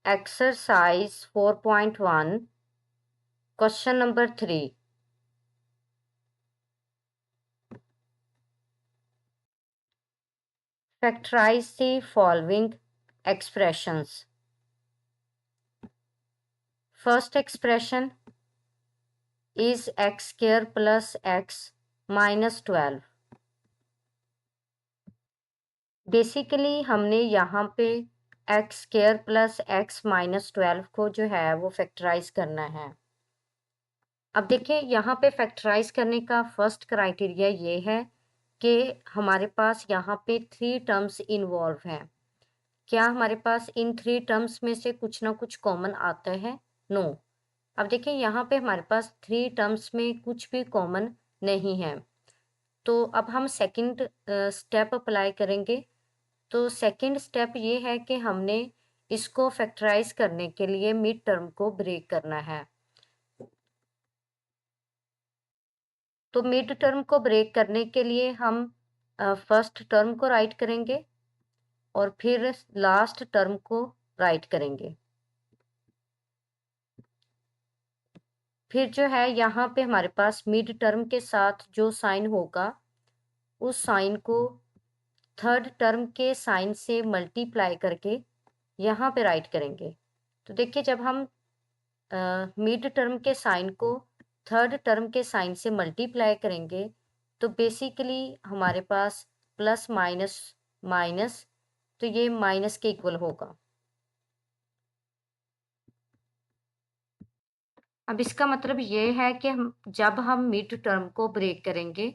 Exercise 4.1, question number 3. Factorize the following expressions. First expression is x square plus x minus 12. Basically हमने यहाँ पे x square plus X minus 12 को जो है वो फैक्टराइज करना है। अब देखिए यहाँ पे फैक्टराइज करने का फर्स्ट क्राइटेरिया ये है कि हमारे पास यहाँ पे 3 टर्म्स इन्वॉल्व हैं। क्या हमारे पास इन 3 टर्म्स में से कुछ ना कुछ कॉमन आता है? नो। अब देखिए यहाँ पे हमारे पास 3 टर्म्स में कुछ भी कॉमन नहीं है। तो अब हम सेकंड स्टेप अप्लाई करेंगे। तो सेकंड स्टेप ये है कि हमने इसको फैक्टराइज करने के लिए मिड टर्म को ब्रेक करना है। तो मिड टर्म को ब्रेक करने के लिए हम फर्स्ट टर्म को राइट करेंगे और फिर लास्ट टर्म को राइट करेंगे। फिर जो है यहाँ पे हमारे पास मिड टर्म के साथ जो साइन होगा उस साइन को थर्ड टर्म के साइन से मल्टीप्लाई करके यहाँ पे राइट करेंगे। तो देखिए जब हम मिड टर्म के साइन को थर्ड टर्म के साइन से मल्टीप्लाई करेंगे तो बेसिकली हमारे पास प्लस माइनस माइनस, तो ये माइनस के इक्वल होगा। अब इसका मतलब ये है कि जब हम मिड टर्म को ब्रेक करेंगे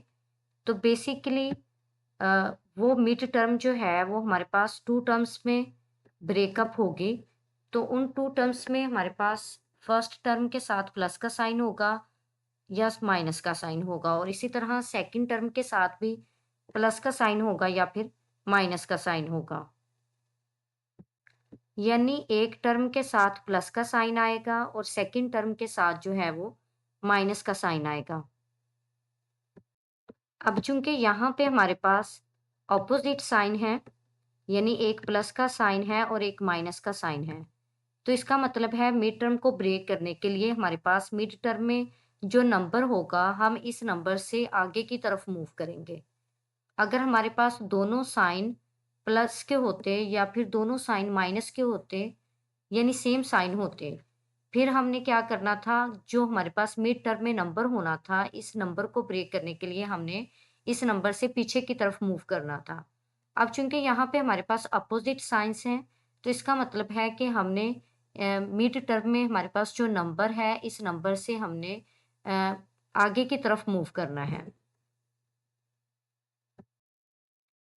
तो बेसिकली वो मिड टर्म जो है वो हमारे पास 2 टर्म्स में ब्रेकअप होगी। तो उन 2 टर्म्स में हमारे पास फर्स्ट टर्म के साथ प्लस का साइन होगा या माइनस का साइन होगा, और इसी तरह सेकंड टर्म के साथ भी प्लस का साइन होगा या फिर माइनस का साइन होगा। यानी एक टर्म के साथ प्लस का साइन आएगा और सेकंड टर्म के साथ जो है वो माइनस का साइन आएगा। अब चूंकि यहाँ पे हमारे पास ऑपोजिट साइन है, यानी एक प्लस का साइन है और एक माइनस का साइन है, तो इसका मतलब है मिड टर्म को ब्रेक करने के लिए हमारे पास मिड टर्म में जो नंबर होगा हम इस नंबर से आगे की तरफ मूव करेंगे। अगर हमारे पास दोनों साइन प्लस के होते या फिर दोनों साइन माइनस के होते, यानी सेम साइन होते, फिर हमने क्या करना था, जो हमारे पास मिड टर्म में नंबर होना था इस नंबर को ब्रेक करने के लिए हमने इस नंबर से पीछे की तरफ मूव करना था। अब चूंकि यहाँ पे हमारे पास अपोजिट साइंस हैं तो इसका मतलब है कि हमने मिड टर्म में हमारे पास जो नंबर है इस नंबर से हमने आगे की तरफ मूव करना है।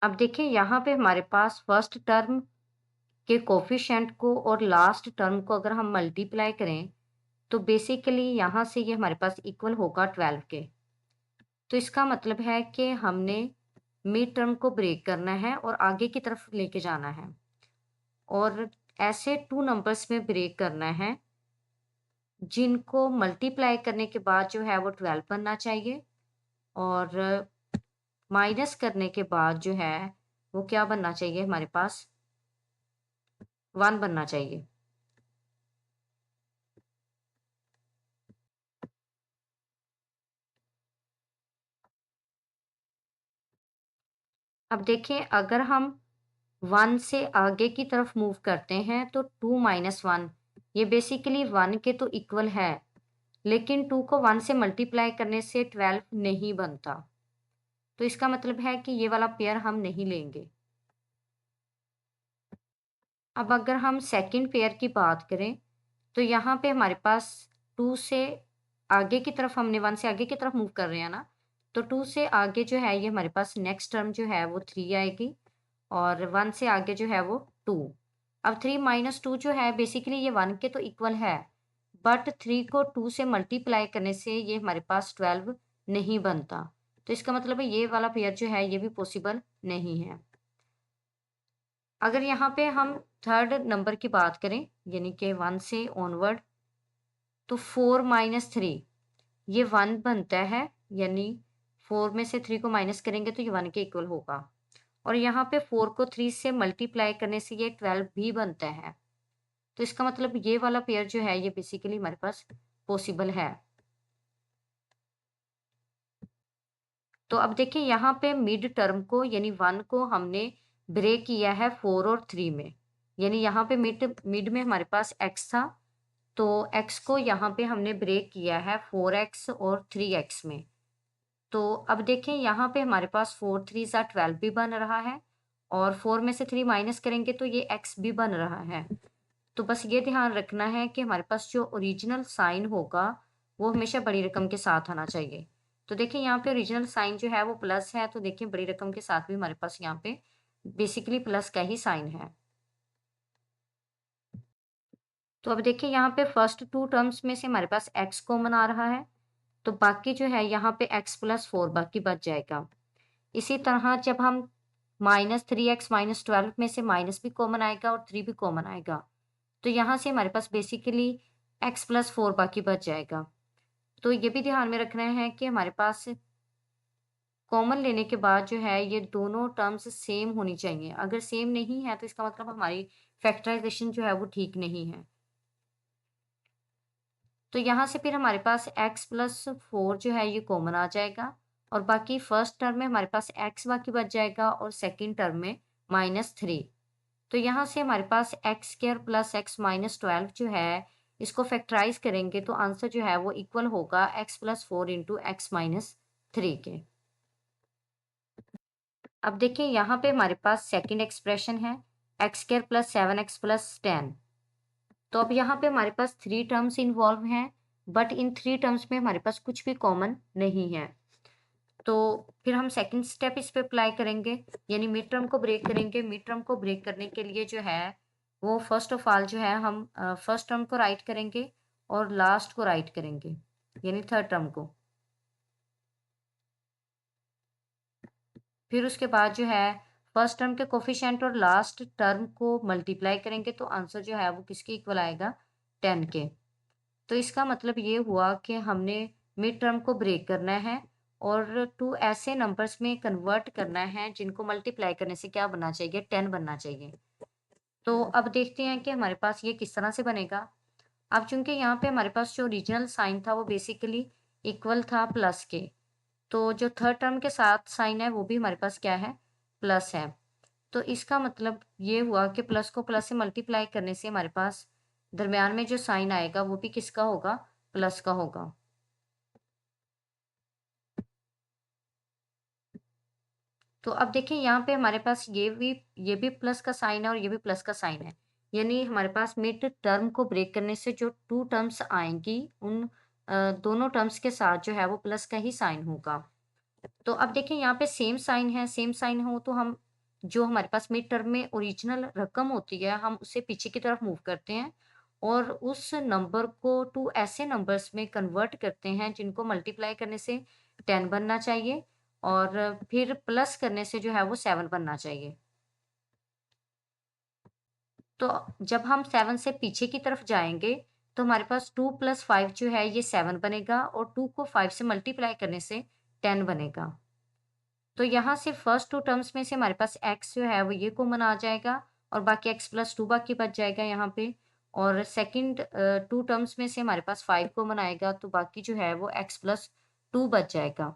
अब देखिए यहाँ पे हमारे पास फर्स्ट टर्म के कोफिशिएंट को और लास्ट टर्म को अगर हम मल्टीप्लाई करें तो बेसिकली यहाँ से ये हमारे पास इक्वल होगा 12 के। तो इसका मतलब है कि हमने मिड टर्म को ब्रेक करना है और आगे की तरफ लेके जाना है, और ऐसे 2 नंबर्स में ब्रेक करना है जिनको मल्टीप्लाई करने के बाद जो है वो 12 बनना चाहिए और माइनस करने के बाद जो है वो क्या बनना चाहिए, हमारे पास 1 बनना चाहिए। अब देखिए अगर हम 1 से आगे की तरफ मूव करते हैं तो 2 माइनस 1 ये बेसिकली 1 के तो इक्वल है, लेकिन 2 को 1 से मल्टीप्लाई करने से 12 नहीं बनता। तो इसका मतलब है कि ये वाला पेयर हम नहीं लेंगे। अब अगर हम सेकंड पेयर की बात करें तो यहाँ पे हमारे पास 2 से आगे की तरफ, हमने 1 से आगे की तरफ मूव कर रहे हैं ना, तो 2 से आगे जो है ये हमारे पास नेक्स्ट टर्म जो है वो 3 आएगी और 1 से आगे जो है वो 2। अब 3 माइनस 2 जो है बेसिकली ये 1 के तो इक्वल है, बट 3 को 2 से मल्टीप्लाई करने से ये हमारे पास 12 नहीं बनता। तो इसका मतलब है ये वाला पेयर जो है ये भी पॉसिबल नहीं है। अगर यहाँ पे हम थर्ड नंबर की बात करें यानी कि 1 से ऑनवर्ड, तो 4 माइनस 3 ये 1 बनता है, यानी 4 में से 3 को माइनस करेंगे तो ये 1 के इक्वल होगा, और यहाँ पे 4 को 3 से मल्टीप्लाई करने से ये 12 भी बनता है। तो इसका मतलब ये वाला पेयर जो है ये बेसिकली हमारे पास पॉसिबल है। तो अब देखिए यहाँ पे मिड टर्म को यानी 1 को हमने ब्रेक किया है 4 और 3 में। यानी यहाँ पे मिड मिड में हमारे पास x था, तो x को यहाँ पे हमने ब्रेक किया है 4x और 3x में। तो अब देखें यहाँ पे हमारे पास 4 3 ज़ा 12 भी बन रहा है और 4 में से 3 माइनस करेंगे तो ये x भी बन रहा है। तो बस ये ध्यान रखना है कि हमारे पास जो ओरिजिनल साइन होगा वो हमेशा बड़ी रकम के साथ आना चाहिए। तो देखिए यहाँ पे ओरिजिनल साइन जो है वो प्लस है, तो देखिए बड़ी रकम के साथ भी हमारे पास यहाँ पे बेसिकली प्लस का ही साइन है। तो अब देखिए यहाँ पे फर्स्ट 2 टर्म्स में से हमारे पास x कॉमन आ रहा है, तो बाकी जो है यहाँ पे x प्लस 4 बाकी बच जाएगा। इसी तरह जब हम -3x -12 में से माइनस भी कॉमन आएगा और 3 भी कॉमन आएगा, तो यहाँ से हमारे पास बेसिकली x प्लस 4 बाकी बच जाएगा। तो ये भी ध्यान में रखना है कि हमारे पास कॉमन लेने के बाद जो है ये दोनों टर्म्स सेम होनी चाहिए। अगर सेम नहीं है तो इसका मतलब हमारी फैक्टराइजेशन जो है वो ठीक नहीं है। तो यहाँ से फिर हमारे पास x प्लस 4 जो है ये कॉमन आ जाएगा और बाकी फर्स्ट टर्म में हमारे पास x बाकी बच जाएगा और सेकेंड टर्म में -3। तो यहाँ से हमारे पास X square plus X minus 12 जो है इसको फैक्टराइज करेंगे तो आंसर जो है वो इक्वल होगा x plus 4 into x minus 3 के। अब देखिए यहाँ पे हमारे पास सेकंड एक्सप्रेशन है x square plus 7x plus 10। तो अब यहाँ पे हमारे पास 3 टर्म्स इन्वॉल्व हैं, बट इन 3 टर्म्स में हमारे पास कुछ भी कॉमन नहीं है। तो फिर हम सेकंड स्टेप इस पे अप्लाई करेंगे, यानी मिड टर्म को ब्रेक करेंगे। मिड टर्म को ब्रेक करने के लिए जो है वो फर्स्ट ऑफ ऑल जो है हम फर्स्ट टर्म को राइट करेंगे और लास्ट को राइट करेंगे, यानी थर्ड टर्म को। फिर उसके बाद जो है फर्स्ट टर्म के कोफिशिएंट और लास्ट टर्म को मल्टीप्लाई करेंगे तो आंसर जो है वो किसके इक्वल आएगा, 10 के। तो इसका मतलब ये हुआ कि हमने मिड टर्म को ब्रेक करना है और 2 ऐसे नंबर्स में कन्वर्ट करना है जिनको मल्टीप्लाई करने से क्या बनना चाहिए, 10 बनना चाहिए। तो अब देखते हैं कि हमारे पास ये किस तरह से बनेगा। अब चूंकि यहाँ पे हमारे पास जो ओरिजिनल साइन था वो बेसिकली इक्वल था प्लस के, तो जो थर्ड टर्म के साथ साइन है वो भी हमारे पास क्या है, प्लस है। तो इसका मतलब ये हुआ कि प्लस को प्लस से मल्टीप्लाई करने से हमारे पास दरमियान में जो साइन आएगा वो भी किसका होगा, प्लस का होगा। तो अब देखिए यहाँ पे हमारे पास ये भी प्लस का साइन है और ये भी प्लस का साइन है, यानी हमारे पास मिड टर्म को ब्रेक करने से जो 2 टर्म्स आएंगी उन दोनों टर्म्स के साथ जो है वो प्लस का ही साइन होगा। तो अब देखिए यहाँ पे सेम साइन है, सेम साइन हो तो हम जो हमारे पास मिड टर्म में ओरिजिनल रकम होती है हम उसे पीछे की तरफ मूव करते हैं और उस नंबर को 2 ऐसे नंबर्स में कन्वर्ट करते हैं जिनको मल्टीप्लाई करने से 10 बनना चाहिए और फिर प्लस करने से जो है वो 7 बनना चाहिए। तो जब हम 7 से पीछे की तरफ जाएंगे तो हमारे पास 2 प्लस 5 जो है ये 7 बनेगा और 2 को 5 से मल्टीप्लाई करने से 10 बनेगा। तो यहाँ से फर्स्ट 2 टर्म्स में से हमारे पास x जो है वो ये कॉमन आ जाएगा और बाकी x प्लस 2 बाकी बच जाएगा यहाँ पे, और सेकंड 2 टर्म्स में से हमारे पास 5 कॉमन आएगा तो बाकी जो है वो x प्लस 2 बच जाएगा।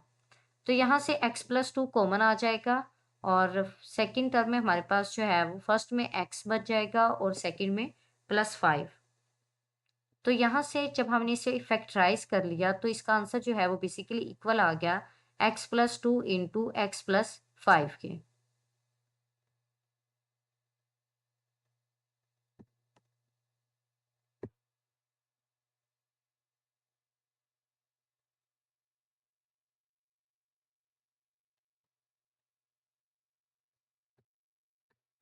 तो यहाँ से x प्लस 2 कॉमन आ जाएगा और सेकंड टर्म में हमारे पास जो है वो फर्स्ट में x बच जाएगा और सेकंड में +5। तो यहाँ से जब हमने इसे फैक्टराइज कर लिया तो इसका आंसर जो है वो बेसिकली इक्वल आ गया x plus 2 into x plus 5 के।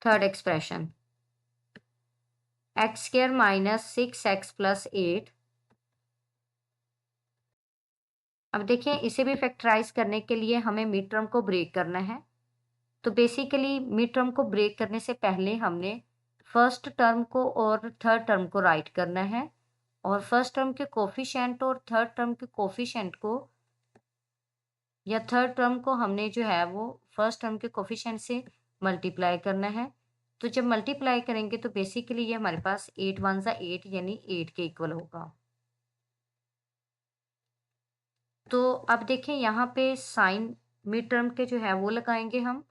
Third expression x square minus 6x plus 8। अब देखिए इसे भी फैक्टराइज करने के लिए हमें मिड टर्म को ब्रेक करना है। तो बेसिकली मिड टर्म को ब्रेक करने से पहले हमने फर्स्ट टर्म को और थर्ड टर्म को राइट करना है और फर्स्ट टर्म के कोफिशिएंट और थर्ड टर्म के कोफिशिएंट को या थर्ड टर्म को हमने जो है वो फर्स्ट टर्म के कोफिशिएंट से मल्टीप्लाई करना है। तो जब मल्टीप्लाई करेंगे तो बेसिकली ये हमारे पास 8 वन ज़ा 8 यानी 8 के इक्वल होगा। तो अब देखें यहाँ पे साइन मिड टर्म के जो है वो लगाएंगे हम।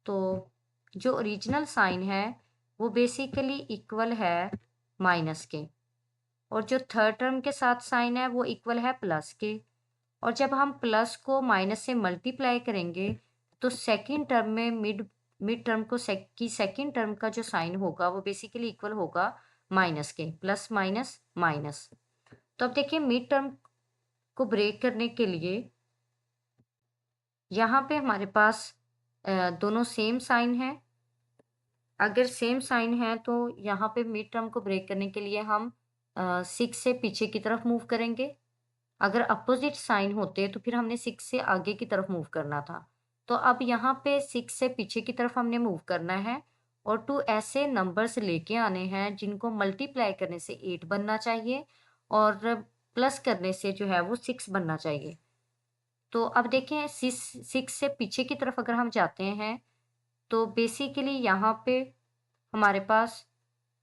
तो जो ओरिजिनल साइन है वो बेसिकली इक्वल है माइनस के, और जो थर्ड टर्म के साथ साइन है वो इक्वल है प्लस के। और जब हम प्लस को माइनस से मल्टीप्लाई करेंगे तो सेकंड टर्म में मिड मिड टर्म को की सेकंड टर्म का जो साइन होगा वो बेसिकली इक्वल होगा माइनस के, प्लस माइनस माइनस। तो अब देखिए मिड टर्म को ब्रेक करने के लिए यहाँ पे हमारे पास दोनों सेम साइन है। अगर सेम साइन है तो यहाँ पे मिड टर्म को ब्रेक करने के लिए हम 6 से पीछे की तरफ मूव करेंगे। अगर अपोजिट साइन होते तो फिर हमने 6 से आगे की तरफ मूव करना था। तो अब यहाँ पे 6 से पीछे की तरफ हमने मूव करना है और 2 ऐसे नंबर्स लेके आने हैं जिनको मल्टीप्लाई करने से 8 बनना चाहिए और प्लस करने से जो है वो 6 बनना चाहिए। तो अब देखें 6 से पीछे की तरफ अगर हम जाते हैं तो बेसिकली यहाँ पे हमारे पास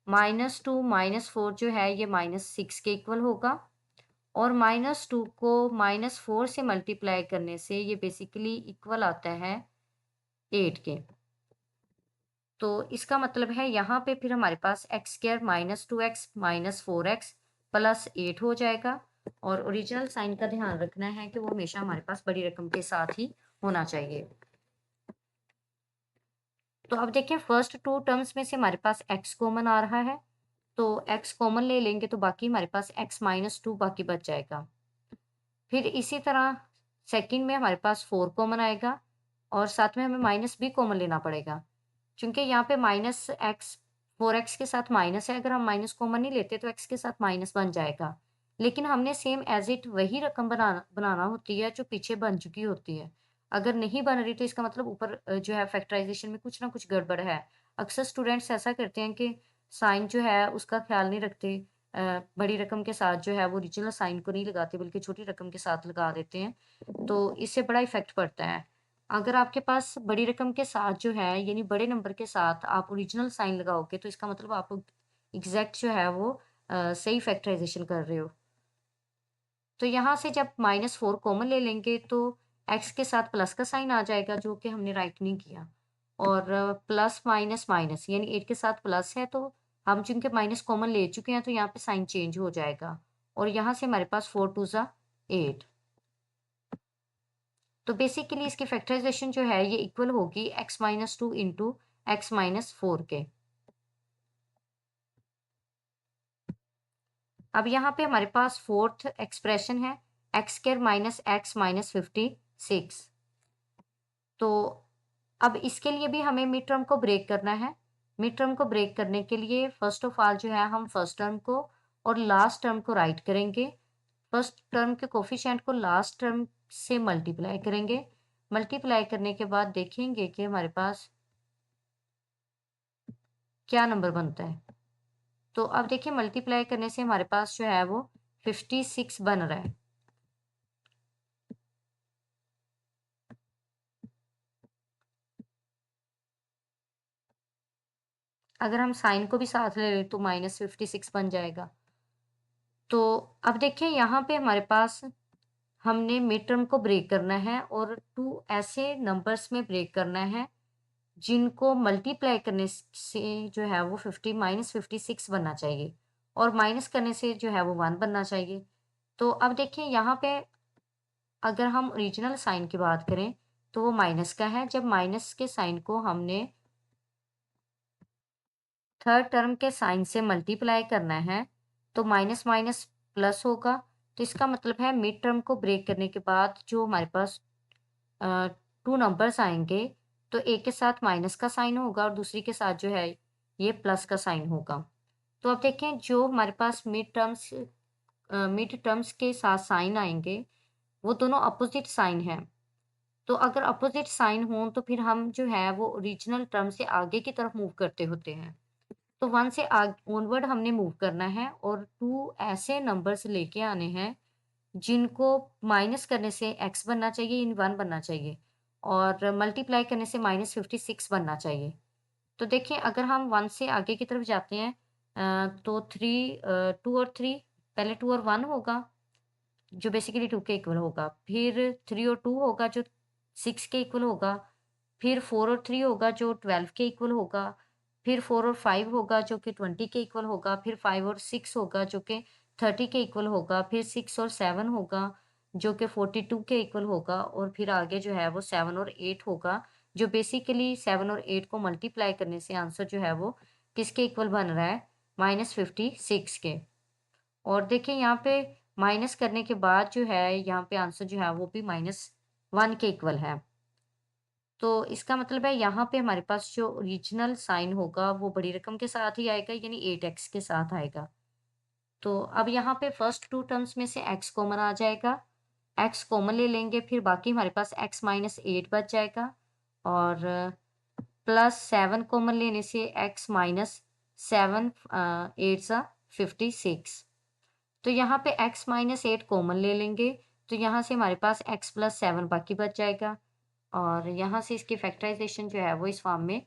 -2 -4 जो है ये -6 के इक्वल होगा, और -2 को -4 से मल्टीप्लाई करने से ये बेसिकली इक्वल आता है 8 के। तो इसका मतलब है यहाँ पे फिर हमारे पास X square -2x -4x plus 8 हो जाएगा। और ओरिजिनल साइन का ध्यान रखना है कि वो हमेशा हमारे पास बड़ी रकम के साथ ही होना चाहिए। तो अब देखिए फर्स्ट 2 टर्म्स में से हमारे पास x कॉमन आ रहा है, तो x कॉमन ले लेंगे तो बाकी हमारे पास x -2 बाकी बच जाएगा। फिर इसी तरह सेकंड में हमारे पास 4 कॉमन आएगा और साथ में हमें माइनस भी कॉमन लेना पड़ेगा, क्योंकि यहाँ पे -x 4x के साथ माइनस है। अगर हम माइनस कॉमन नहीं लेते तो x के साथ माइनस बन जाएगा, लेकिन हमने सेम एज इट वही रकम बनाना होती है जो पीछे बन चुकी होती है। अगर नहीं बन रही तो इसका मतलब ऊपर जो है फैक्टराइजेशन में कुछ ना कुछ गड़बड़ है। अक्सर स्टूडेंट्स ऐसा करते हैं कि साइन जो है उसका ख्याल नहीं रखते, बड़ी रकम के साथ जो है वो ओरिजिनल साइन को नहीं लगाते बल्कि छोटी रकम के साथ लगा देते हैं, तो इससे बड़ा इफेक्ट पड़ता है। अगर आपके पास बड़ी रकम के साथ जो है यानी बड़े नंबर के साथ आप ओरिजिनल साइन लगाओगे तो इसका मतलब आप एग्जैक्ट जो है वो सही फैक्टराइजेशन कर रहे हो। तो यहाँ से जब -4 कॉमन ले लेंगे तो x के साथ प्लस का साइन आ जाएगा जो कि हमने राइट नहीं किया, और प्लस माइनस माइनस यानी 8 के साथ प्लस है तो हम चूंकि माइनस कॉमन ले चुके हैं तो यहाँ पे साइन चेंज हो जाएगा, और यहाँ से हमारे पास 4 2 ज़ा 8। तो बेसिकली इसकी फैक्टराइजेशन जो है ये इक्वल होगी x-2 इंटू x-4 के। अब यहाँ पे हमारे पास फोर्थ एक्सप्रेशन है एक्स स्क्वायर -x -56। तो अब इसके लिए भी हमें मिड टर्म को ब्रेक करना है। मिड टर्म को ब्रेक करने के लिए फर्स्ट ऑफ ऑल जो है हम फर्स्ट टर्म को और लास्ट टर्म को राइट करेंगे। फर्स्ट टर्म के कोफिशिएंट को लास्ट टर्म से मल्टीप्लाई करेंगे। मल्टीप्लाई करने के बाद देखेंगे कि हमारे पास क्या नंबर बनता है। तो अब देखिए मल्टीप्लाई करने से हमारे पास जो है वो 56 बन रहा है। अगर हम साइन को भी साथ ले लें तो -56 बन जाएगा। तो अब देखिए यहाँ पे हमारे पास हमने मिड टर्म को ब्रेक करना है और 2 ऐसे नंबर्स में ब्रेक करना है जिनको मल्टीप्लाई करने से जो है वो 50 -56 बनना चाहिए, और माइनस करने से जो है वो 1 बनना चाहिए। तो अब देखिए यहाँ पे अगर हम ओरिजिनल साइन की बात करें तो वो माइनस का है। जब माइनस के साइन को हमने थर्ड टर्म के साइन से मल्टीप्लाई करना है तो माइनस माइनस प्लस होगा। तो इसका मतलब है मिड टर्म को ब्रेक करने के बाद जो हमारे पास 2 नंबर्स आएंगे तो एक के साथ माइनस का साइन होगा और दूसरी के साथ जो है ये प्लस का साइन होगा। तो अब देखें जो हमारे पास मिड टर्म्स के साथ साइन आएंगे वो दोनों अपोजिट साइन हैं। तो अगर अपोजिट साइन हो तो फिर हम जो है वो ओरिजिनल टर्म से आगे की तरफ मूव करते होते हैं। तो 1 से ऑनवर्ड हमने मूव करना है और 2 ऐसे नंबर्स लेके आने हैं जिनको माइनस करने से x बनना चाहिए यानी 1 बनना चाहिए और मल्टीप्लाई करने से -56 बनना चाहिए। तो देखिए अगर हम 1 से आगे की तरफ जाते हैं तो 2 और 3 पहले 2 और 1 होगा, जो बेसिकली 2 के इक्वल होगा। फिर 3 और 2 होगा जो 6 के इक्वल होगा। फिर 4 और 3 होगा जो 12 के इक्वल होगा। फिर 4 और 5 होगा जो कि 20 के इक्वल होगा। फिर 5 और 6 होगा जो कि 30 के इक्वल होगा। फिर 6 और 7 होगा जो कि 42 के इक्वल होगा। और फिर आगे जो है वो 7 और 8 होगा, जो बेसिकली 7 और 8 को मल्टीप्लाई करने से आंसर जो है वो किसके इक्वल बन रहा है? -56 के। और देखिए यहाँ पे माइनस करने के बाद जो है यहाँ पे आंसर जो है वो भी -1 के इक्वल है। तो इसका मतलब है यहाँ पे हमारे पास जो ओरिजिनल साइन होगा वो बड़ी रकम के साथ ही आएगा, यानी 8x के साथ आएगा। तो अब यहाँ पे फर्स्ट 2 टर्म्स में से x कॉमन आ जाएगा। x कॉमन ले लेंगे, फिर बाकी हमारे पास x माइनस 8 बच जाएगा। और +7 कॉमन लेने से x माइनस 7 8 सा 56। तो यहाँ पे x माइनस 8 कॉमन ले लेंगे, तो यहाँ से हमारे पास x प्लस 7 बाकी बच जाएगा। और यहाँ से इसकी फैक्टराइजेशन जो है वो इस फॉर्म में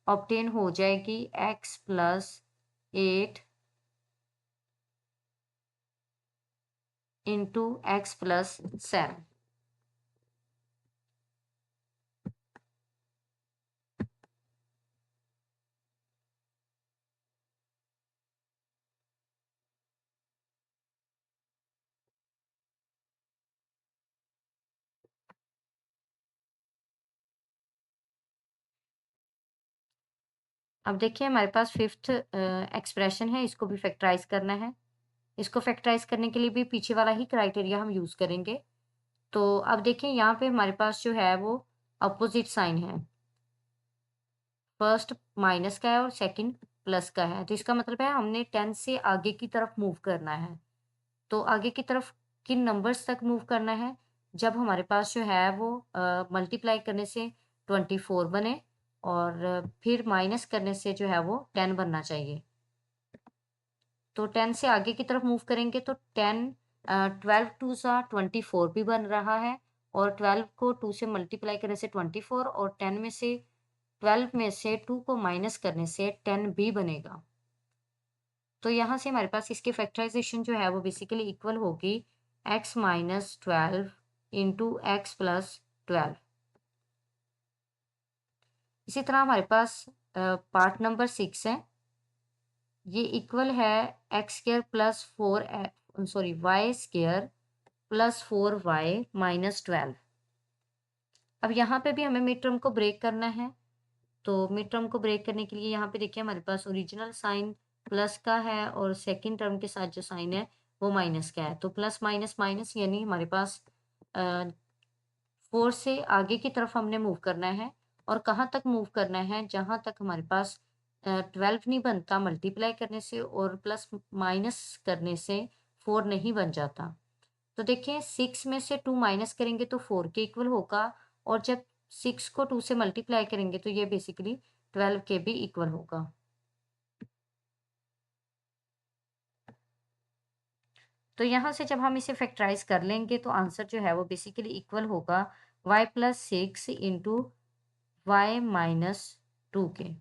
ऑब्टेन हो जाएगी, x plus 8 into x plus 7। अब देखिए हमारे पास फिफ्थ एक्सप्रेशन है, इसको भी फैक्टराइज करना है। इसको फैक्टराइज करने के लिए भी पीछे वाला ही क्राइटेरिया हम यूज करेंगे। तो अब देखिए यहाँ पे हमारे पास जो है वो अपोजिट साइन है। फर्स्ट माइनस का है और सेकंड प्लस का है, तो इसका मतलब है हमने 10 से आगे की तरफ मूव करना है। तो आगे की तरफ किन नंबर्स तक मूव करना है? जब हमारे पास जो है वो मल्टीप्लाई करने से 24 बने और फिर माइनस करने से जो है वो 10 बनना चाहिए। तो 10 से आगे की तरफ मूव करेंगे तो 12 2 सा 24 भी बन रहा है। और 12 को 2 से मल्टीप्लाई करने से 24 और 10 में से 12 में से 2 को माइनस करने से 10 भी बनेगा। तो यहाँ से हमारे पास इसकी फैक्टराइजेशन जो है वो बेसिकली इक्वल होगी x minus 12 into x plus 12। इसी तरह हमारे पास पार्ट नंबर 6 है, ये इक्वल है x square plus 4 sorry y square plus 4y minus 12। अब यहाँ पे भी हमें मिड टर्म को ब्रेक करना है। तो मिड टर्म को ब्रेक करने के लिए यहाँ पे देखिए हमारे पास ओरिजिनल साइन प्लस का है और सेकंड टर्म के साथ जो साइन है वो माइनस का है। तो प्लस माइनस माइनस यानी हमारे पास 4 से आगे की तरफ हमने मूव करना है। और कहाँ तक मूव करना है? जहाँ तक हमारे पास 12 नहीं बनता मल्टीप्लाई करने से और प्लस माइनस करने से 4 नहीं बन जाता। तो देखिए 6 में से 2 माइनस करेंगे तो 4 के इक्वल होगा। और जब 6 को 2 से मल्टीप्लाई करेंगे तो ये बेसिकली 12 के भी इक्वल होगा। तो यहाँ से जब हम इसे फैक्टराइज कर लेंगे तो आंसर जो है वो बेसिकली इक्वल होगा y plus 6 into y minus 2 के।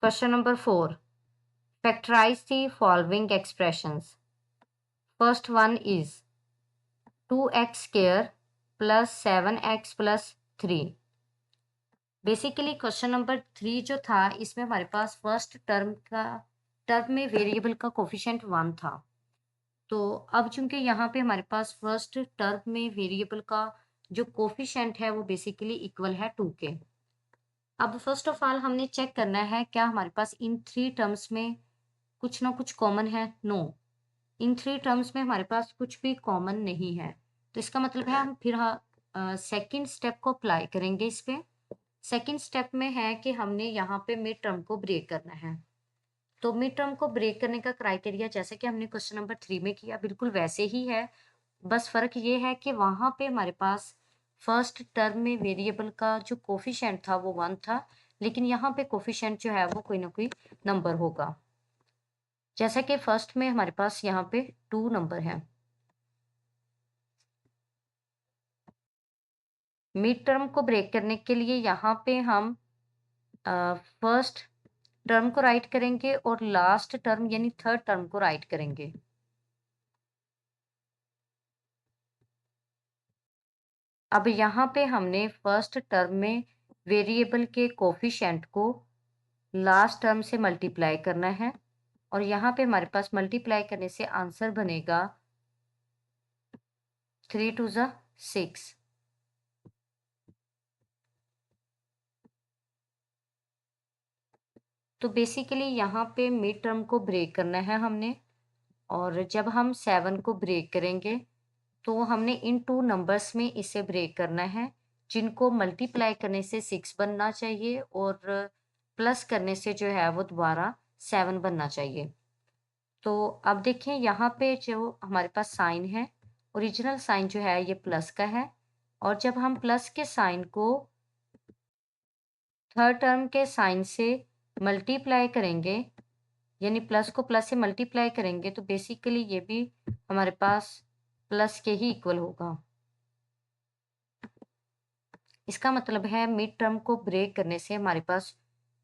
Question number 4. Factorize the following expressions. First one is 2x square plus 7x plus 3. Basically question number 3 जो था इसमें हमारे पास फर्स्ट टर्म में वेरिएबल का कोफिशिएंट 1 था। तो अब चूंकि यहाँ पे हमारे पास फर्स्ट टर्म में वेरिएबल का जो कोफिशिएंट है वो बेसिकली इक्वल है 2 के। अब फर्स्ट ऑफ ऑल हमने चेक करना है क्या हमारे पास इन 3 टर्म्स में कुछ ना कुछ कॉमन है? नो, इन 3 टर्म्स में हमारे पास कुछ भी कॉमन नहीं है। तो इसका मतलब है हम फिर सेकंड स्टेप को अप्लाई करेंगे इस पे। सेकंड स्टेप में है कि हमने यहाँ पे मिड टर्म को ब्रेक करना है। तो मिड टर्म को ब्रेक करने का क्राइटेरिया जैसे कि हमने क्वेश्चन नंबर 3 में किया बिल्कुल वैसे ही है। बस फ़र्क ये है कि वहाँ पे हमारे पास फर्स्ट टर्म में वेरिएबल का जो कोएफ़िशिएंट था वो 1 था, लेकिन यहाँ पे कोएफ़िशिएंट जो है वो कोई ना कोई नंबर होगा। जैसा कि फर्स्ट में हमारे पास यहाँ पे 2 नंबर हैं। मिड टर्म को ब्रेक करने के लिए यहाँ पे हम फर्स्ट टर्म को राइट करेंगे और लास्ट टर्म यानी थर्ड टर्म को राइट करेंगे। अब यहाँ पे हमने फर्स्ट टर्म में वेरिएबल के कोएफ़िशिएंट को लास्ट टर्म से मल्टीप्लाई करना है और यहाँ पे हमारे पास मल्टीप्लाई करने से आंसर बनेगा 3 2 ज़ा 6। तो बेसिकली यहाँ पे मिड टर्म को ब्रेक करना है हमने और जब हम 7 को ब्रेक करेंगे तो हमने इन 2 नंबर्स में इसे ब्रेक करना है, जिनको मल्टीप्लाई करने से 6 बनना चाहिए और प्लस करने से जो है वो दोबारा 7 बनना चाहिए। तो अब देखें यहाँ पे जो हमारे पास साइन है, ओरिजिनल साइन जो है ये प्लस का है और जब हम प्लस के साइन को थर्ड टर्म के साइन से मल्टीप्लाई करेंगे, यानी प्लस को प्लस से मल्टीप्लाई करेंगे तो बेसिकली ये भी हमारे पास प्लस के ही इक्वल होगा। इसका मतलब है मिड टर्म को ब्रेक करने से हमारे पास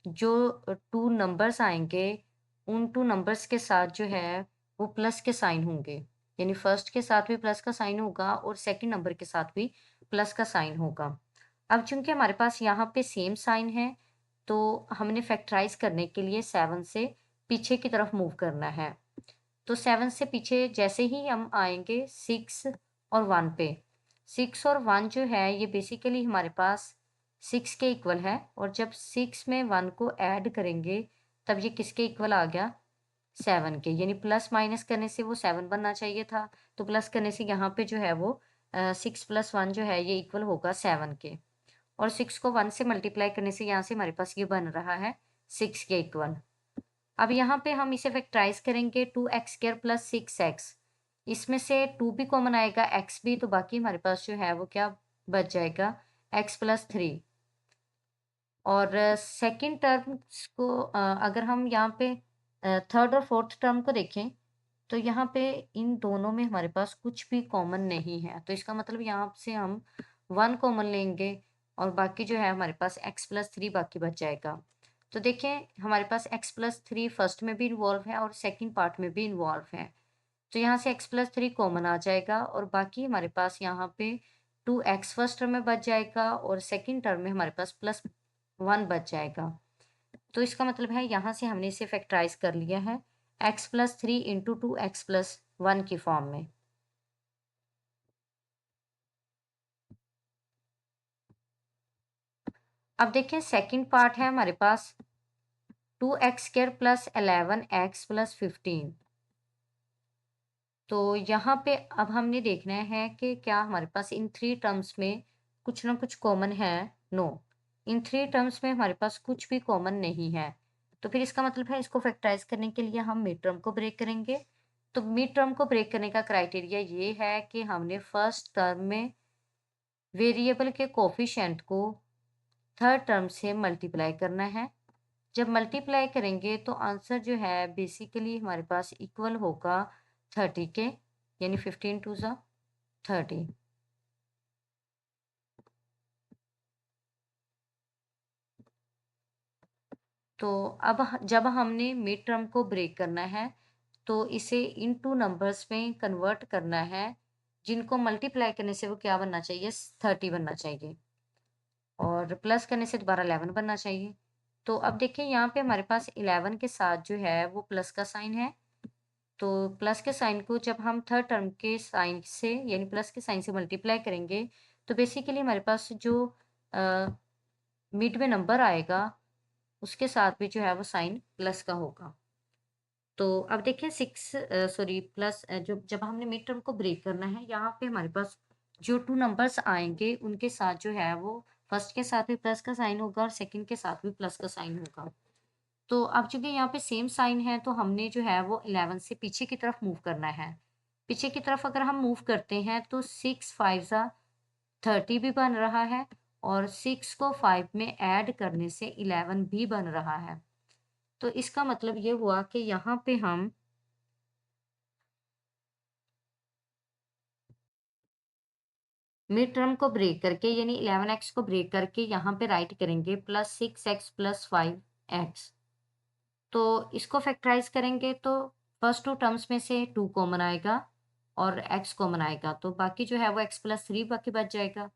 जो 2 नंबर्स आएँगे, उन 2 नंबर्स के साथ जो है वो प्लस के साइन होंगे। यानी फर्स्ट के साथ भी प्लस का साइन होगा और सेकंड नंबर के साथ भी प्लस का साइन होगा। अब चूँकि हमारे पास यहाँ पे सेम साइन है, तो हमने फैक्टराइज़ करने के लिए 7 से पीछे की तरफ मूव करना है। तो 7 से पीछे जैसे ही हम आएँगे 6 और 1 पे, 6 और 1 जो है ये बेसिकली हमारे पास 6 के इक्वल है और जब 6 में 1 को ऐड करेंगे तब ये किसके इक्वल आ गया? 7 के, यानी प्लस माइनस करने से वो 7 बनना चाहिए था। तो प्लस करने से यहाँ पे जो है वो 6 + 1 जो है ये इक्वल होगा 7 के और 6 को 1 से मल्टीप्लाई करने से यहाँ से हमारे पास ये बन रहा है 6 के इक्वल। अब यहाँ पे हम इसे फैक्टराइज़ करेंगे 2x² + 6x, इसमें से 2 भी कॉमन आएगा, x भी, तो बाकी हमारे पास जो है वो क्या बच जाएगा x + 3 और सेकंड टर्म्स को अगर हम यहाँ पे थर्ड और फोर्थ टर्म को देखें तो यहाँ पे इन दोनों में हमारे पास कुछ भी कॉमन नहीं है। तो इसका मतलब यहाँ से हम 1 कॉमन लेंगे और बाकी जो है हमारे पास x + 3 बाकी बच जाएगा। तो देखें हमारे पास x + 3 फर्स्ट में भी इन्वॉल्व है और सेकंड पार्ट में भी इन्वॉल्व है। तो यहाँ से x + 3 कॉमन आ जाएगा और बाकी हमारे पास यहाँ पे 2x फर्स्ट टर्म में बच जाएगा और सेकंड टर्म में हमारे पास +1 बच जाएगा। तो इसका मतलब है यहाँ से हमने इसे फैक्टराइज़ कर लिया है x + 3 × 2x + 1 की फॉर्म में। अब देखिए सेकंड पार्ट है हमारे पास 2x² + 11x + 15। तो यहाँ पे अब हमने देखना है कि क्या हमारे पास इन 3 टर्म्स में कुछ ना कुछ कॉमन है? नो, इन 3 टर्म्स में हमारे पास कुछ भी कॉमन नहीं है। तो फिर इसका मतलब है इसको फैक्टराइज़ करने के लिए हम मिड टर्म को ब्रेक करेंगे। तो मिड टर्म को ब्रेक करने का क्राइटेरिया ये है कि हमने फर्स्ट टर्म में वेरिएबल के कोएफ़िशिएंट को थर्ड टर्म से मल्टीप्लाई करना है। जब मल्टीप्लाई करेंगे तो आंसर जो है बेसिकली हमारे पास इक्वल होगा 30 के, यानी 15 2 ज़ा 30। तो अब जब हमने मिड टर्म को ब्रेक करना है तो इसे इन 2 नंबर्स में कन्वर्ट करना है, जिनको मल्टीप्लाई करने से वो क्या बनना चाहिए? 30 बनना चाहिए और प्लस करने से दोबारा 11 बनना चाहिए। तो अब देखिए यहाँ पे हमारे पास 11 के साथ जो है वो प्लस का साइन है। तो प्लस के साइन को जब हम थर्ड टर्म के साइन से यानी प्लस के साइन से मल्टीप्लाई करेंगे तो बेसिकली हमारे पास जो मिड में नंबर आएगा उसके साथ भी जो है वो साइन प्लस का होगा। तो अब देखिए 6 सॉरी प्लस जो जब हमने मिड टर्म को ब्रेक करना है, यहाँ पे हमारे पास जो 2 नंबर्स आएँगे, उनके साथ जो है वो फर्स्ट के साथ भी प्लस का साइन होगा और सेकंड के साथ भी प्लस का साइन होगा। तो अब चूँकि यहाँ पे सेम साइन है, तो हमने जो है वो 11 से पीछे की तरफ मूव करना है। पीछे की तरफ अगर हम मूव करते हैं, तो 6 5 ज़ा 30 भी बन रहा है और 6 को 5 में ऐड करने से 11 भी बन रहा है। तो इसका मतलब ये हुआ कि यहाँ पे हम मिड टर्म को ब्रेक करके यानी 11x को ब्रेक करके यहाँ पे राइट करेंगे प्लस 6x प्लस 5x। तो इसको फैक्टराइज करेंगे तो फर्स्ट 2 टर्म्स में से 2 कॉमन आएगा और x कॉमन आएगा, तो बाकी जो है वो x प्लस 3 बाकी बच जाएगा।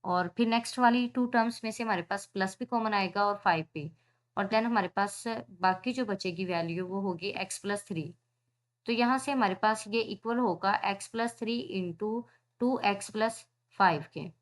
और फिर नेक्स्ट वाली 2 टर्म्स में से हमारे पास प्लस भी कॉमन आएगा और 5 भी। और देन हमारे पास बाकी जो बचेगी वैल्यू वो होगी x प्लस 3। तो यहाँ से हमारे पास ये इक्वल होगा x plus 3 into 2x plus 5 के।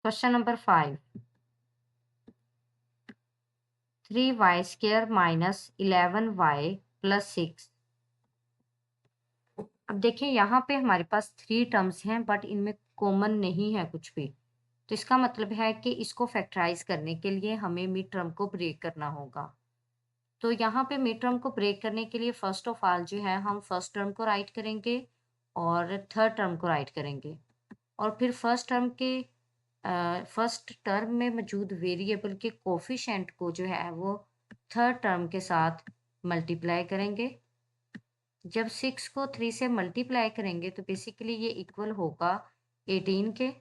Question number 5, 3y square minus 11y plus 6। अब देखिए यहाँ पे हमारे पास 3 टर्म्स हैं बट इनमें कॉमन नहीं है कुछ भी। तो इसका मतलब है कि इसको फैक्टराइज करने के लिए हमें मिड टर्म को ब्रेक करना होगा। तो यहाँ पे मिड टर्म को ब्रेक करने के लिए फर्स्ट ऑफ ऑल जो है हम फर्स्ट टर्म को राइट करेंगे और थर्ड टर्म को राइट करेंगे। और फिर फर्स्ट टर्म में मौजूद वेरिएबल के कोफिशिएंट को जो है वो थर्ड टर्म के साथ मल्टीप्लाई करेंगे। जब 6 को 3 से मल्टीप्लाई करेंगे तो बेसिकली ये इक्वल होगा 18 के।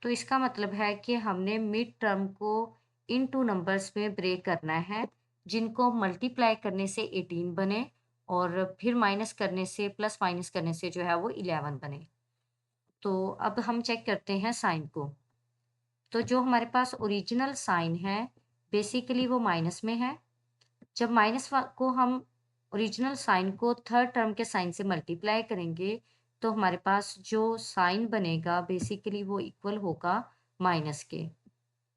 तो इसका मतलब है कि हमने मिड टर्म को इन 2 नंबर्स में ब्रेक करना है, जिनको मल्टीप्लाई करने से 18 बने और फिर माइनस करने से प्लस माइनस करने से जो है वो 11 बने। तो अब हम चेक करते हैं साइन को। तो जो हमारे पास ओरिजिनल साइन है, बेसिकली वो माइनस में है। जब को हम ओरिजिनल साइन को थर्ड टर्म के साइन से मल्टीप्लाई करेंगे, तो हमारे पास जो साइन बनेगा बेसिकली वो इक्वल होगा माइनस के।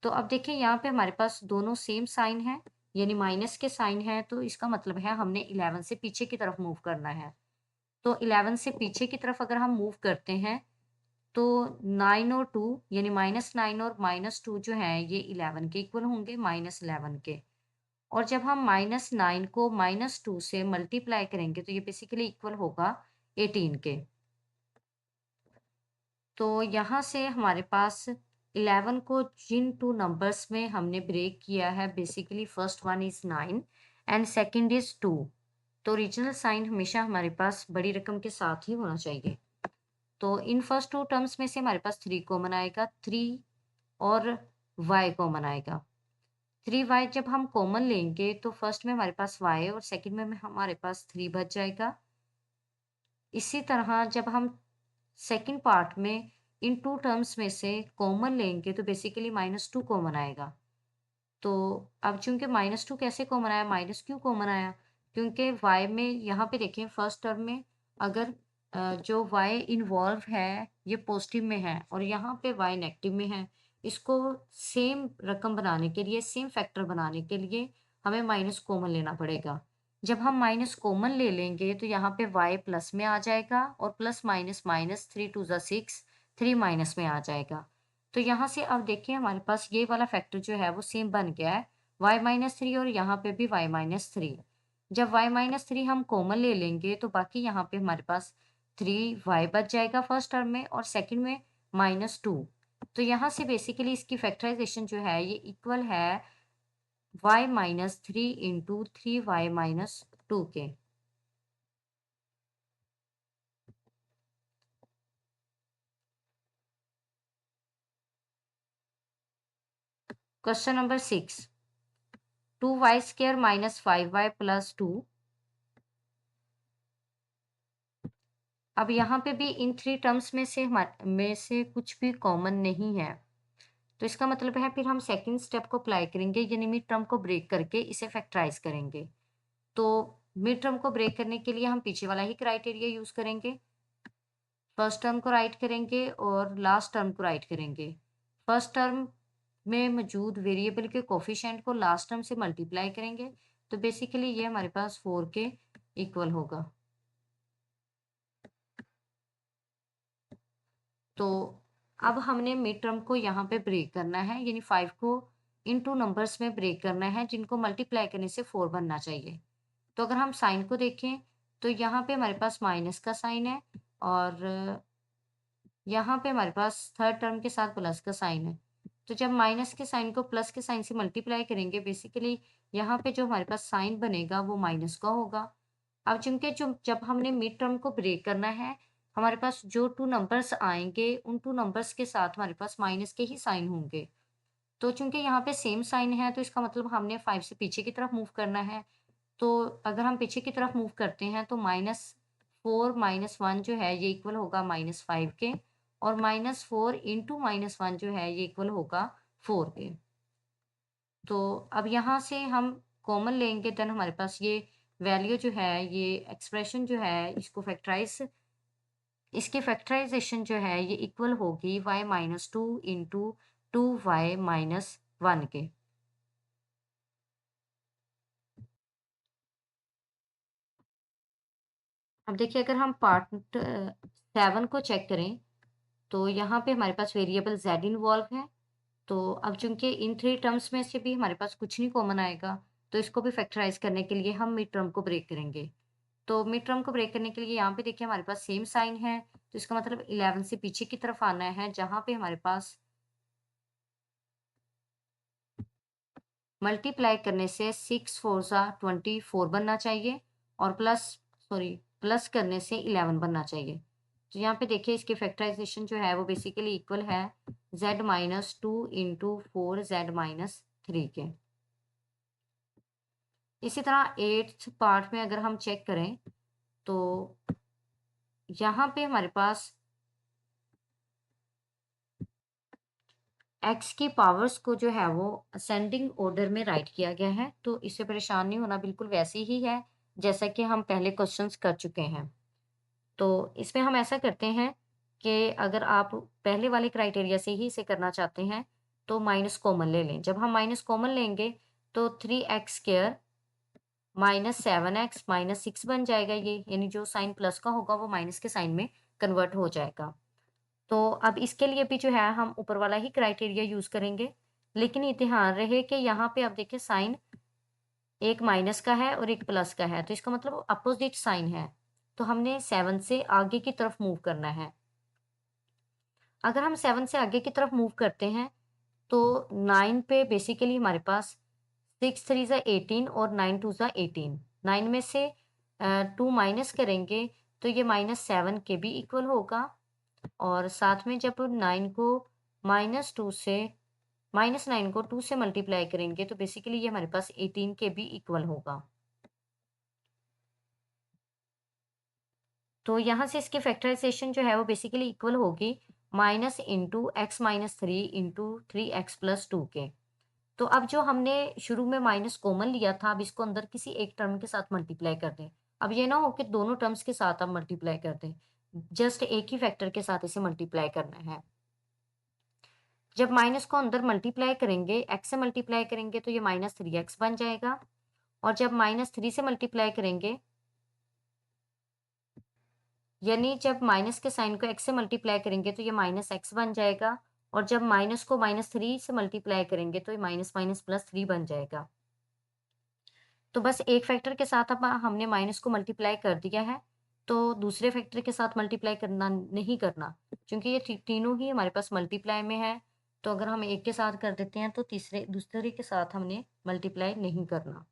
तो अब देखिए यहाँ पे हमारे पास दोनों सेम साइन है, यानी माइनस के साइन है, तो इसका मतलब है हमने 11 से पीछे की तरफ मूव करना है। तो 11 से पीछे की तरफ अगर हम मूव करते हैं, तो 9 और 2 यानी -9 और -2 जो है ये 11 के इक्वल होंगे, -11 के। और जब हम -9 को -2 से मल्टीप्लाई करेंगे तो ये बेसिकली इक्वल होगा 18 के। तो यहाँ से हमारे पास 11 को जिन 2 नंबर्स में हमने ब्रेक किया है, basically first one is 9 and second is 2। तो ओरिजिनल साइन हमेशा हमारे पास बड़ी रकम के साथ ही होना चाहिए। तो इन फर्स्ट 2 टर्म्स में से हमारे पास 3 कॉमन आएगा, 3 और y कॉमन आएगा। 3y जब हम कॉमन लेंगे तो फर्स्ट में हमारे पास y और सेकंड में हमारे पास 3 बच जाएगा। इसी तरह जब हम सेकंड पार्ट में इन 2 टर्म्स में से कॉमन लेंगे तो बेसिकली -2 कॉमन आएगा। तो अब चूँकि -2 कैसे कॉमन आया, माइनस क्यों कॉमन आया? क्योंकि y में यहाँ पे देखिए फर्स्ट टर्म में अगर जो y इन्वॉल्व है ये पॉजिटिव में है और यहाँ पे y नेगेटिव में है। इसको सेम रकम बनाने के लिए, सेम फैक्टर बनाने के लिए हमें माइनस कॉमन लेना पड़ेगा। जब हम माइनस कॉमन ले लेंगे तो यहाँ पे y प्लस में आ जाएगा और प्लस माइनस माइनस 3 2 ज़ा 6, 3 माइनस में आ जाएगा। तो यहाँ से अब देखिए हमारे पास ये वाला फैक्टर जो है वो सेम बन गया है, y-3 और यहाँ पे भी y-3। जब y-3 हम कॉमन ले लेंगे तो बाकी यहाँ पे हमारे पास 3y बच जाएगा फर्स्ट टर्म में और सेकंड में -2। तो यहाँ से बेसिकली इसकी फैक्टराइजेशन जो है ये इक्वल है y-3 इंटू 3y-2 के। Question number 6, 2y² - 5y + 2। अब यहाँ पे भी इन 3 टर्म्स में से कुछ भी कॉमन नहीं है। तो इसका मतलब है फिर हम सेकंड स्टेप को अप्लाई करेंगे यानी मिड टर्म को ब्रेक करके इसे फैक्टराइज़ करेंगे। तो मिड टर्म को ब्रेक करने के लिए हम पीछे वाला ही क्राइटेरिया यूज़ करेंगे। फर्स्ट टर्म को राइट करेंगे और लास्ट टर्म को राइट करेंगे। फर्स्ट टर्म में मौजूद वेरिएबल के कोएफ़िशिएंट को लास्ट टर्म से मल्टीप्लाई करेंगे। तो बेसिकली ये हमारे पास 4 के इक्वल होगा। तो अब हमने मिड टर्म को यहाँ पे ब्रेक करना है यानी 5 को इन 2 नंबर्स में ब्रेक करना है जिनको मल्टीप्लाई करने से 4 बनना चाहिए। तो अगर हम साइन को देखें तो यहाँ पे हमारे पास माइनस का साइन है और यहाँ पे हमारे पास थर्ड टर्म के साथ प्लस का साइन है। तो जब माइनस के साइन को प्लस के साइन से मल्टीप्लाई करेंगे बेसिकली यहाँ पे जो हमारे पास साइन बनेगा वो माइनस का होगा। अब चूँकि जब हमने मिड टर्म को ब्रेक करना है, हमारे पास जो 2 नंबर्स आएँगे, उन 2 नंबर्स के साथ हमारे पास माइनस के ही साइन होंगे। तो चूँकि यहाँ पे सेम साइन है, तो इसका मतलब हमने 5 से पीछे की तरफ मूव करना है। तो अगर हम पीछे की तरफ मूव करते हैं, तो -4 -1 जो है, ये इक्वल होगा -5 के और -4 इंटू -1 जो है, ये इक्वल होगा 4 के। तो अब यहाँ से हम कॉमन लेंगे देन हमारे पास ये वैल्यू जो है ये एक्सप्रेशन जो है इसकी फैक्टराइजेशन जो है ये इक्वल होगी y-2 इंटू 2y-1 के। अब देखिए अगर हम पार्ट 7 को चेक करें तो यहाँ पे हमारे पास वेरिएबल z इन्वॉल्व है। तो अब चूंकि इन 3 टर्म्स में से भी हमारे पास कुछ नहीं कॉमन आएगा तो इसको भी फैक्टराइज करने के लिए हम मिड टर्म को ब्रेक करेंगे। तो मिड टर्म को ब्रेक करने के लिए यहाँ पे देखिए हमारे पास सेम साइन है, तो इसका मतलब 11 से पीछे की तरफ आना है जहाँ पे हमारे पास मल्टीप्लाई करने से 6 4 ज़ा 24 बनना चाहिए और प्लस करने से 11 बनना चाहिए। तो यहाँ पे देखिए इसकी फैक्टराइजेशन जो है वो बेसिकली इक्वल है z-2 इंटू 4z-3 के। इसी तरह 8th पार्ट में अगर हम चेक करें तो यहाँ पे हमारे पास x की पावर्स को जो है वो असेंडिंग ऑर्डर में राइट किया गया है, तो इससे परेशान नहीं होना, बिल्कुल वैसे ही है जैसा कि हम पहले क्वेश्चंस कर चुके हैं। तो इसमें हम ऐसा करते हैं कि अगर आप पहले वाले क्राइटेरिया से ही इसे करना चाहते हैं तो माइनस कॉमन ले लें। जब हम माइनस कॉमन लेंगे तो 3x² -7x -6 बन जाएगा ये, यानी जो साइन प्लस का होगा वो माइनस के साइन में कन्वर्ट हो जाएगा। तो अब इसके लिए भी जो है हम ऊपर वाला ही क्राइटेरिया यूज़ करेंगे। लेकिन ये ध्यान रहे कि यहाँ पे आप देखिए साइन एक माइनस का है और एक प्लस का है, तो इसका मतलब अपोज़िट साइन है। तो हमने 7 से आगे की तरफ मूव करना है। अगर हम 7 से आगे की तरफ मूव करते हैं, तो 9 पे बेसिकली हमारे पास 6 3 ज़ा 18 और 9 2 ज़ा 18। 9 में से 2 माइनस करेंगे, तो ये -7 के भी इक्वल होगा और साथ में जब -9 को 2 से मल्टीप्लाई करेंगे तो बेसिकली ये हमारे पास 18 के भी इक्वल होगा। तो यहाँ से इसकी फैक्टराइज़ेशन जो है वो बेसिकली इक्वल होगी minus into x minus 3 into 3x plus 2 के। तो अब जो हमने शुरू में माइनस कॉमन लिया था, अब इसको अंदर किसी एक टर्म के साथ मल्टीप्लाई कर दें। अब ये ना हो कि दोनों टर्म्स के साथ आप मल्टीप्लाई कर दें, जस्ट एक ही फैक्टर के साथ इसे मल्टीप्लाई करना है। जब माइनस को अंदर मल्टीप्लाई करेंगे, एक्स से मल्टीप्लाई करेंगे तो ये माइनस 3x बन जाएगा, और जब माइनस 3 से मल्टीप्लाई करेंगे, यानी जब माइनस के साइन को x से मल्टीप्लाई करेंगे तो ये माइनस x बन जाएगा, और जब माइनस को माइनस 3 से मल्टीप्लाई करेंगे तो ये माइनस माइनस प्लस 3 बन जाएगा। तो बस एक फैक्टर के साथ अब हमने माइनस को मल्टीप्लाई कर दिया है, तो दूसरे फैक्टर के साथ मल्टीप्लाई करना नहीं करना, क्योंकि ये तीनों ही हमारे पास मल्टीप्लाई में है। तो अगर हम एक के साथ कर देते हैं तो दूसरे के साथ हमने मल्टीप्लाई नहीं करना।